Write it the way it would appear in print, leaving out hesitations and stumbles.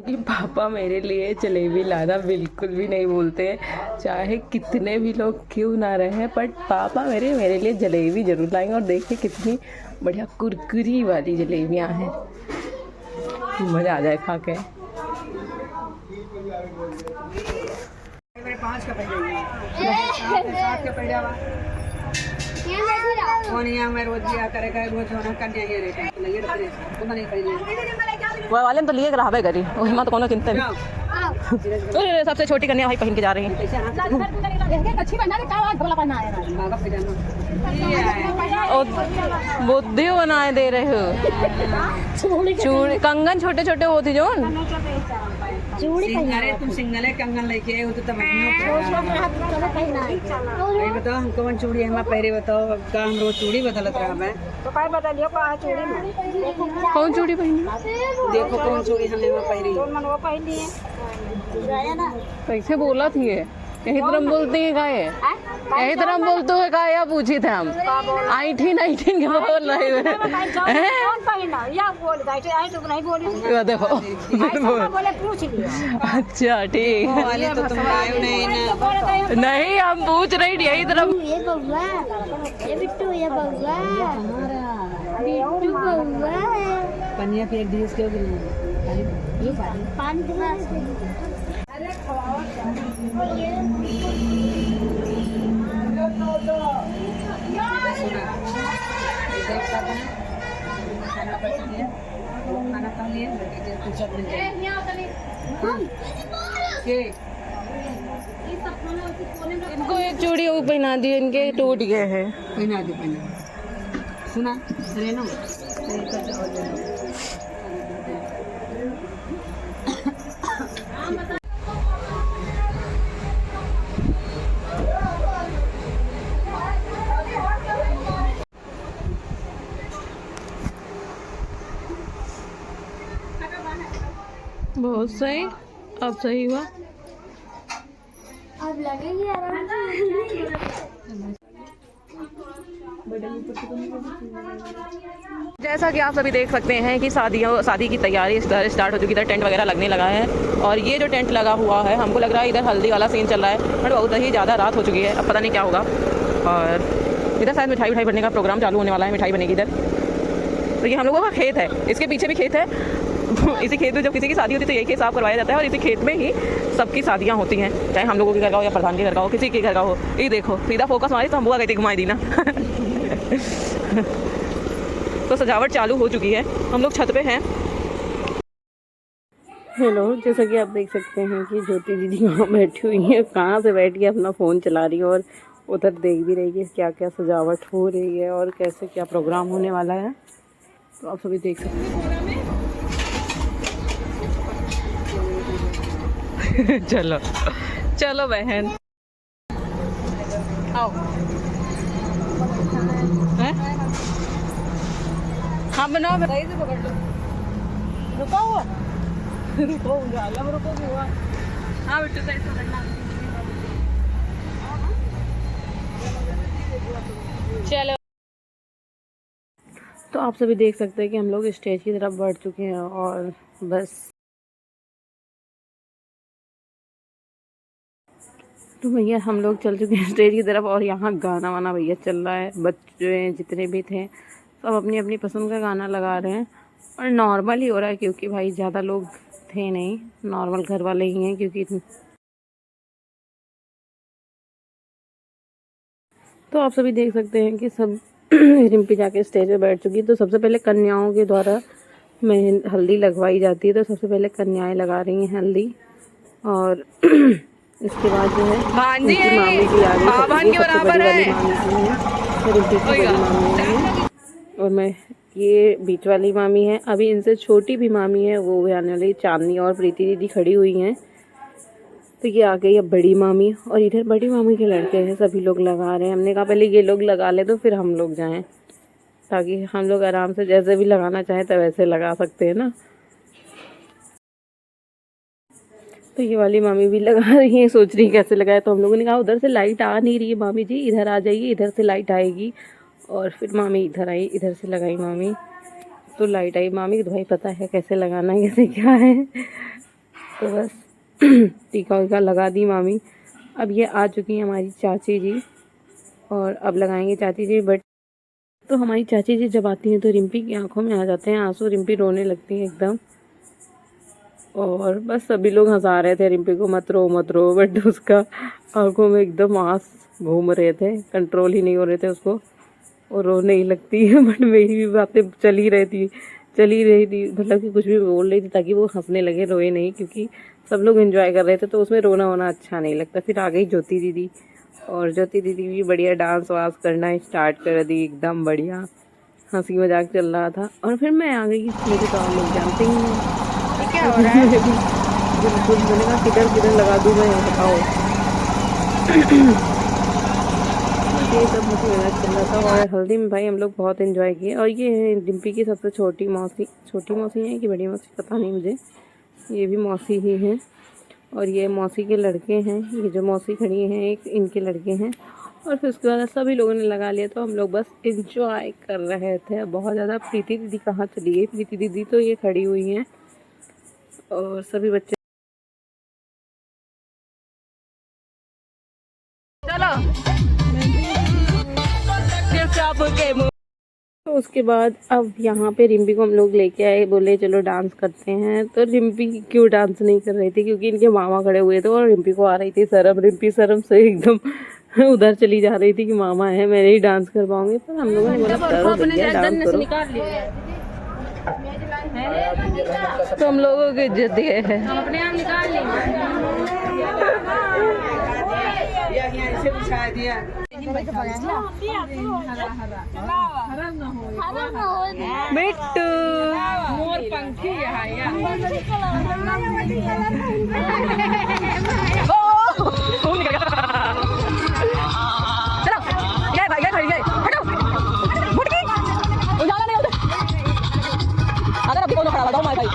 कि पापा मेरे लिए जलेबी लाना बिल्कुल भी नहीं बोलते, चाहे कितने भी लोग क्यों ना रहे, बट पापा मेरे लिए जलेबी ज़रूर लाएंगे। और देखिए कितनी बढ़िया कुरकुरी वाली जलेबियाँ हैं, मज़ा आ जाए खा के। वो वाले तो लिए रहा करी हिम्मत कोनो चिंता नहीं। सबसे छोटी कन्या भाई पहन के जा रही है। बुद्धि बनाए दे रहे हो। चूड़ी कंगन छोटे छोटे होती जो तुम सिंगल कंगन लेके आए हो तो बताओ हम कौन चूड़ी हम पहरे बताओ का हम रोज चूड़ी बदलत रहा मैं तो काय बदलियो का चूड़ी में कौन चूड़ी पहनी? देखो कौन चूड़ी हमने पहरी वो पहनी है कैसे बोला थी ये? यही तरह बोलती है का है, यही तरह बोलते हुए का या पूछी थे हम आईठी नहीं ठीक बोल रहे हुए देखो। अच्छा ठीक नहीं हम पूछ रही थी यही तरह। पनिया पे एक दिवस के इनको एक चूड़ी वो पहना दी, इनके टूट गए हैं। पहना दे सुना अरे ना बहुत सही, अब सही हुआ। अब लगेगी आराम जैसा कि आप सभी देख सकते हैं कि शादी की तैयारी स्टार्ट हो चुकी, इधर टेंट वगैरह लगने लगा है। और ये जो टेंट लगा हुआ है हमको लग रहा है इधर हल्दी वाला सीन चल रहा है, बट बहुत ही ज़्यादा रात हो चुकी है, अब पता नहीं क्या होगा। और इधर शायद मिठाई बनने का प्रोग्राम चालू होने वाला है, मिठाई बनेगी इधर। तो ये हम लोगों का खेत है, इसके पीछे भी खेत है। इसी खेत में जब किसी की शादी होती है तो यही खेत साफ करवाया जाता है, और इसी खेत में ही सबकी शादियाँ होती हैं, चाहे हम लोगों के घर का हो या प्रधान के घर का हो, किसी के घर का हो। ये देखो सीधा फोकस मारी तो हम बुआ गई थी घुमाई दी ना। तो सजावट चालू हो चुकी है, हम लोग छत पे हैं। हेलो, जैसा कि आप देख सकते हैं कि ज्योति दीदी वहाँ बैठी हुई है, कहाँ से बैठ के अपना फ़ोन चला रही है और उधर देख भी रही है क्या क्या सजावट हो रही है और कैसे क्या प्रोग्राम होने वाला है। तो आप सभी देख सकते हैं। चलो चलो बहन आओ। हाँ बनाओ, बताइए से पकड़ लो। रुको रुको रुको हुआ। हाँ बिट्टू साइड पकड़ना। चलो, तो आप सभी देख सकते हैं कि हम लोग स्टेज की तरफ बढ़ चुके हैं और बस। तो भैया हम लोग चल चुके हैं स्टेज की तरफ और यहाँ गाना वाना भैया चल रहा है। बच्चे जितने भी थे सब अपनी अपनी पसंद का गाना लगा रहे हैं और नॉर्मल ही हो रहा है क्योंकि भाई ज़्यादा लोग थे नहीं, नॉर्मल घर वाले ही हैं। क्योंकि तो आप सभी देख सकते हैं कि सब रिम्पी जाके स्टेज पे बैठ चुकी है। तो सबसे पहले कन्याओं के द्वारा में हल्दी लगवाई जाती है, तो सबसे पहले कन्याएं लगा रही हैं हल्दी। और इसके बाद जो है उनकी मामी भी आ गई, सबसे बड़ी वाली मामी है, रिम्पी की बड़ी मामी है और मैं ये बीच वाली मामी है। अभी इनसे छोटी भी मामी है, वो भी आने वाली, चांदनी और प्रीति दीदी खड़ी हुई हैं। तो ये आ गई अब बड़ी मामी, और इधर बड़ी मामी के लड़के हैं, सभी लोग लगा रहे हैं। हमने कहा पहले ये लोग लगा ले तो फिर हम लोग जाएं, ताकि हम लोग आराम से जैसे भी लगाना चाहें तो वैसे लगा सकते हैं ना। तो ये वाली मामी भी लगा रही है, सोच रही है कैसे लगाए। तो हम लोगों ने कहा उधर से लाइट आ नहीं रही है मामी जी, इधर आ जाइए, इधर से लाइट आएगी। और फिर मामी इधर आई, इधर से लगाई मामी, तो लाइट आई। मामी को तो भाई पता है कैसे लगाना है कैसे क्या है। तो बस टीका वीका लगा दी मामी। अब ये आ चुकी हैं हमारी चाची जी और अब लगाएंगे चाची जी। बट तो हमारी चाची जी जब आती हैं तो रिम्पी की आंखों में आ जाते हैं आंसू, रिम्पी रोने लगती है एकदम। और बस सभी लोग हंसा रहे थे रिम्पी को, मत रो मत रो, बट उसका आंखों में एकदम आंसू घूम रहे थे, कंट्रोल ही नहीं हो रहे थे उसको, और रोने ही लगती है। बट मेरी भी बातें चल ही रही थी, मतलब कि कुछ भी बोल रही थी ताकि वो हंसने लगे, रोए नहीं, क्योंकि सब लोग एंजॉय कर रहे थे तो उसमें रोना होना अच्छा नहीं लगता। फिर आ गई ज्योति दीदी, और ज्योति दीदी भी बढ़िया डांस वांस करना स्टार्ट कर दी, एकदम बढ़िया हंसी मजाक चल रहा था। और फिर मैं आ गई, मेरे तो आप लोग जानते ही हैं क्या हो रहा है? बिल्कुल, मैंने कहा किधर किधर लगा दूँ मैं, बताओ। ये सब मुझे मजाक चल रहा था। और हल्दी में भाई हम लोग बहुत एंजॉय किए। और ये है डिम्पी की सबसे छोटी मौसी है कि बड़ी मौसी पता नहीं मुझे, ये भी मौसी ही हैं। और ये मौसी के लड़के हैं, ये जो मौसी खड़ी हैं एक, इनके लड़के हैं। और फिर उसके बाद सभी लोगों ने लगा लिया तो हम लोग बस एंजॉय कर रहे थे बहुत ज़्यादा। प्रीति दीदी कहाँ चली गई? प्रीति दीदी तो ये खड़ी हुई हैं और सभी बच्चे। तो उसके बाद अब यहाँ पे रिम्पी को हम लोग लेके आए, बोले चलो डांस करते हैं। तो रिम्पी क्यों डांस नहीं कर रही थी, क्योंकि इनके मामा खड़े हुए थे और रिम्पी को आ रही थी शर्म। रिम्पी शर्म से एकदम उधर चली जा रही थी कि मामा है, मैं नहीं डांस कर पाऊंगी। पर हम लोगों ने बोला करो भैया डांस करो, तो हम लोगों की इज्जत दिए है। अपने आप निकाल बिट्टू मोर पंखी अगर अभी कौन खड़ा बताओ मार भाई।